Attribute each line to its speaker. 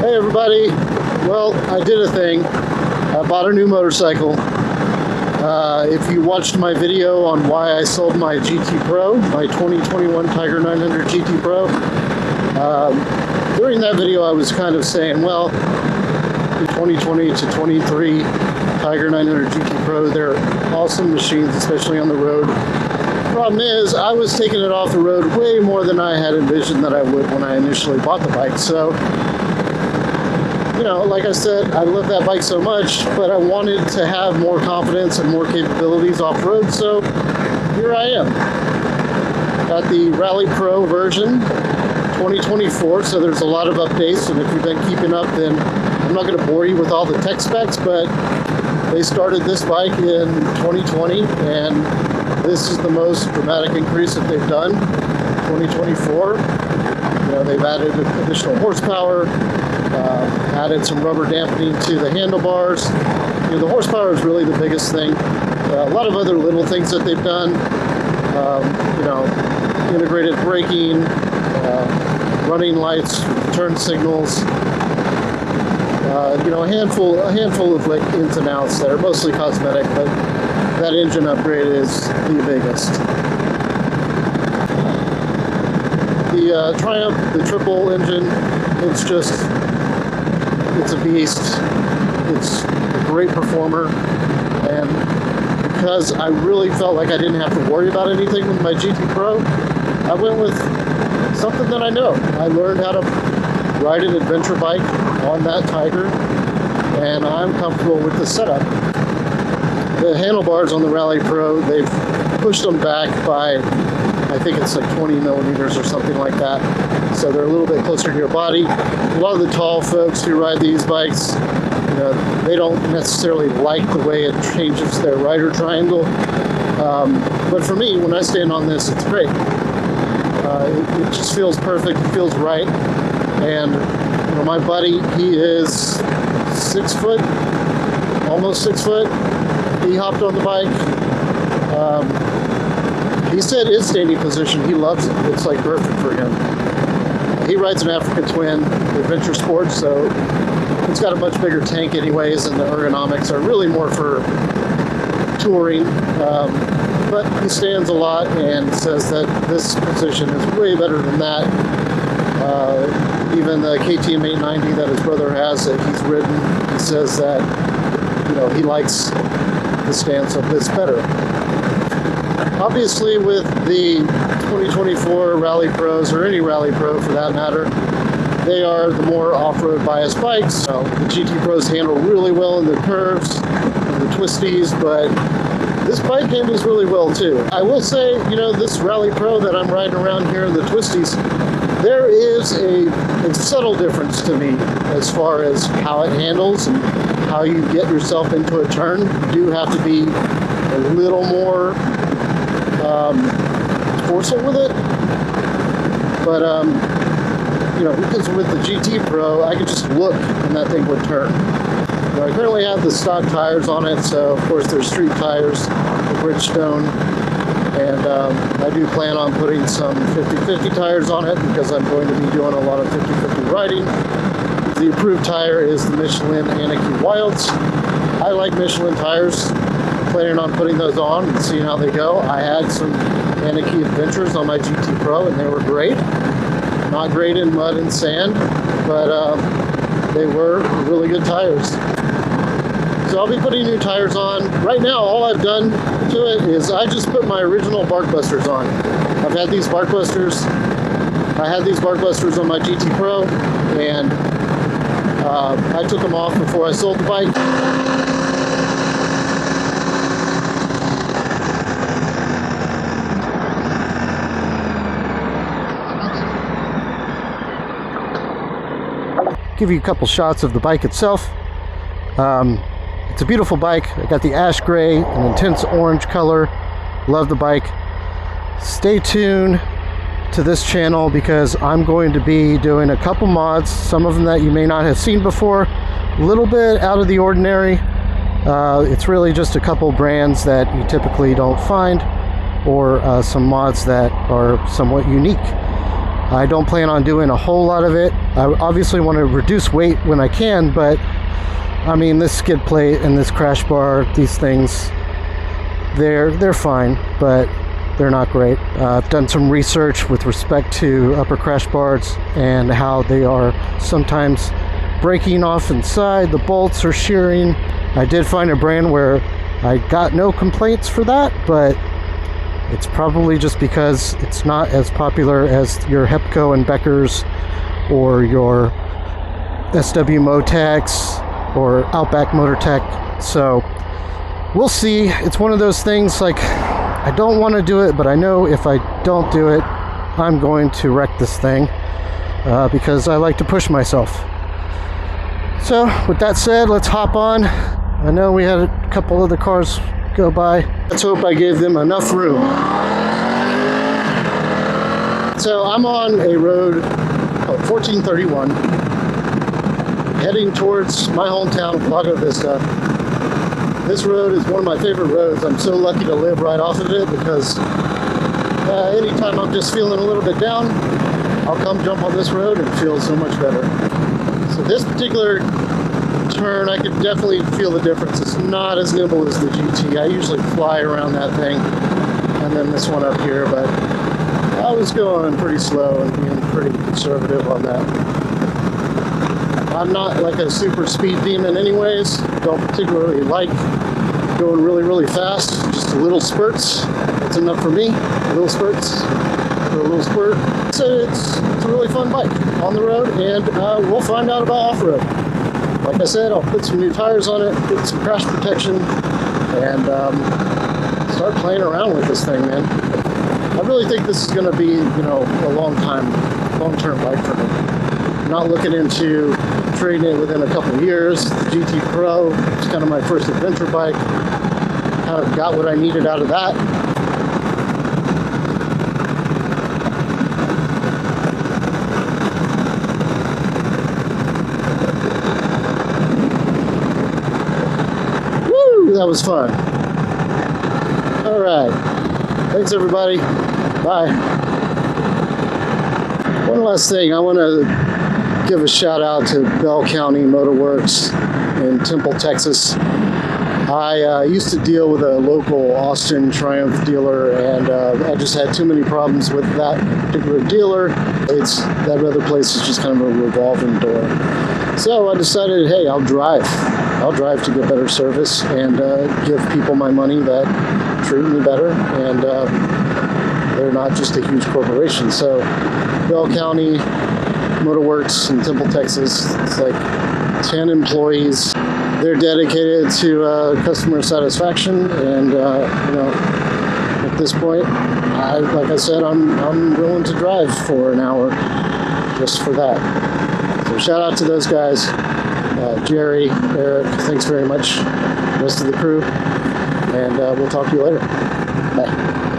Speaker 1: Hey everybody, well, I did a thing. I bought a new motorcycle. If you watched my video on why I sold my GT Pro, my 2021 Tiger 900 GT Pro, during that video I was kind of saying, well, the 2020 to 23 Tiger 900 GT Pro, they're awesome machines, especially on the road. Problem is, I was taking it off the road way more than I had envisioned that I would when I initially bought the bike. So, you know, like I said, I love that bike so much, but I wanted to have more confidence and more capabilities off-road, so here I am. Got the Rally Pro version 2024, so there's a lot of updates, and if you've been keeping up, then I'm not going to bore you with all the tech specs, but they started this bike in 2020, and this is the most dramatic increase that they've done, 2024. You know, they've added additional horsepower, added some rubber dampening to the handlebars. You know, the horsepower is really the biggest thing. A lot of other little things that they've done. You know, integrated braking, running lights, turn signals. You know, a handful of like ins and outs that are mostly cosmetic, but that engine upgrade is the biggest. The Triumph, the triple engine, it's a beast. It's a great performer, and because I really felt like I didn't have to worry about anything with my GT Pro, I went with something that I know. I learned how to ride an adventure bike on that Tiger, and I'm comfortable with the setup. The handlebars on the Rally Pro, they've pushed them back by, I think it's like 20 millimeters or something like that. So they're a little bit closer to your body. A lot of the tall folks who ride these bikes, you know, they don't necessarily like the way it changes their rider triangle. But for me, when I stand on this, it's great. It just feels perfect. It feels right. And you know, my buddy, he is 6 foot, almost 6 foot. He hopped on the bike. He said his standing position, he loves it. It's like perfect for him. He rides an Africa Twin Adventure Sport, so it's got a much bigger tank anyways, and the ergonomics are really more for touring. But he stands a lot and says that this position is way better than that. Even the KTM 890 that his brother has that he's ridden, he says that, you know, he likes the stance of this better. Obviously, with the 2024 Rally Pros, or any Rally Pro for that matter, they are the more off-road biased bikes. So the GT Pros handle really well in the curves and the twisties, but this bike handles really well too. I will say, you know, this Rally Pro that I'm riding around here in the twisties, there is a subtle difference to me as far as how it handles and how you get yourself into a turn. You do have to be a little more forceful with it, but you know, because with the GT Pro, I could just look and that thing would turn. You know, I currently have the stock tires on it, so of course there's street tires, the Bridgestone, and I do plan on putting some 50/50 tires on it because I'm going to be doing a lot of 50/50 riding. The approved tire is the Michelin Anarchy Wilds. I like Michelin tires. Planning on putting those on and seeing how they go. I had some Anarchy Adventures on my GT Pro and they were great. Not great in mud and sand, but they were really good tires. So I'll be putting new tires on. Right now, all I've done to it is I just put my original Barkbusters on. I've had these Barkbusters. I had these Barkbusters on my GT Pro, and I took them off before I sold the bike. Give you a couple shots of the bike itself. It's a beautiful bike. I got the ash gray, an intense orange color. Love the bike. Stay tuned to this channel because I'm going to be doing a couple mods, some of them that you may not have seen before, a little bit out of the ordinary. It's really just a couple brands that you typically don't find, or some mods that are somewhat unique. I don't plan on doing a whole lot of it. I obviously want to reduce weight when I can, but I mean, this skid plate and this crash bar, these things, they're fine, but they're not great. I've done some research with respect to upper crash bars and how they are sometimes breaking off inside, the bolts are shearing. I did find a brand where I got no complaints for that, but it's probably just because it's not as popular as your Hepco and Becker's or your SW Motex or Outback Motor Tech. So we'll see. It's one of those things, like, I don't want to do it, but I know if I don't do it, I'm going to wreck this thing because I like to push myself. So with that said, let's hop on. I know we had a couple other cars go by. Let's hope I gave them enough room. So I'm on a road called 1431, heading towards my hometown of Lago Vista. This road is one of my favorite roads. I'm so lucky to live right off of it because anytime I'm just feeling a little bit down, I'll come jump on this road and feel so much better. So this particular turn, I could definitely feel the difference. It's not as nimble as the GT. I usually fly around that thing, and then this one up here, but I was going pretty slow and being pretty conservative on that. I'm not like a super speed demon anyways. Don't particularly like going really, really fast. Just little spurts. That's enough for me. Little spurts for a little spurt. So it's a really fun bike on the road, and we'll find out about off-road. Like I said, I'll put some new tires on it, put some crash protection, and start playing around with this thing, man. I really think this is going to be, a long-term bike for me. I'm not looking into trading it within a couple of years. The GT Pro is kind of my first adventure bike. Kind of got what I needed out of that. That was fun. All right. Thanks, everybody. Bye. One last thing. I want to give a shout out to Bell County Motor Works in Temple, Texas. I used to deal with a local Austin Triumph dealer, and I just had too many problems with that particular dealer. That other place is just kind of a revolving door. So I decided, hey, I'll drive to get better service and give people my money that treat me better, and they're not just a huge corporation. So Bell County Motor Works in Temple, Texas, it's like 10 employees. They're dedicated to customer satisfaction, and at this point, like I said, I'm willing to drive for an hour just for that. So shout out to those guys. Jerry, Eric, thanks very much, the rest of the crew, and we'll talk to you later. Bye.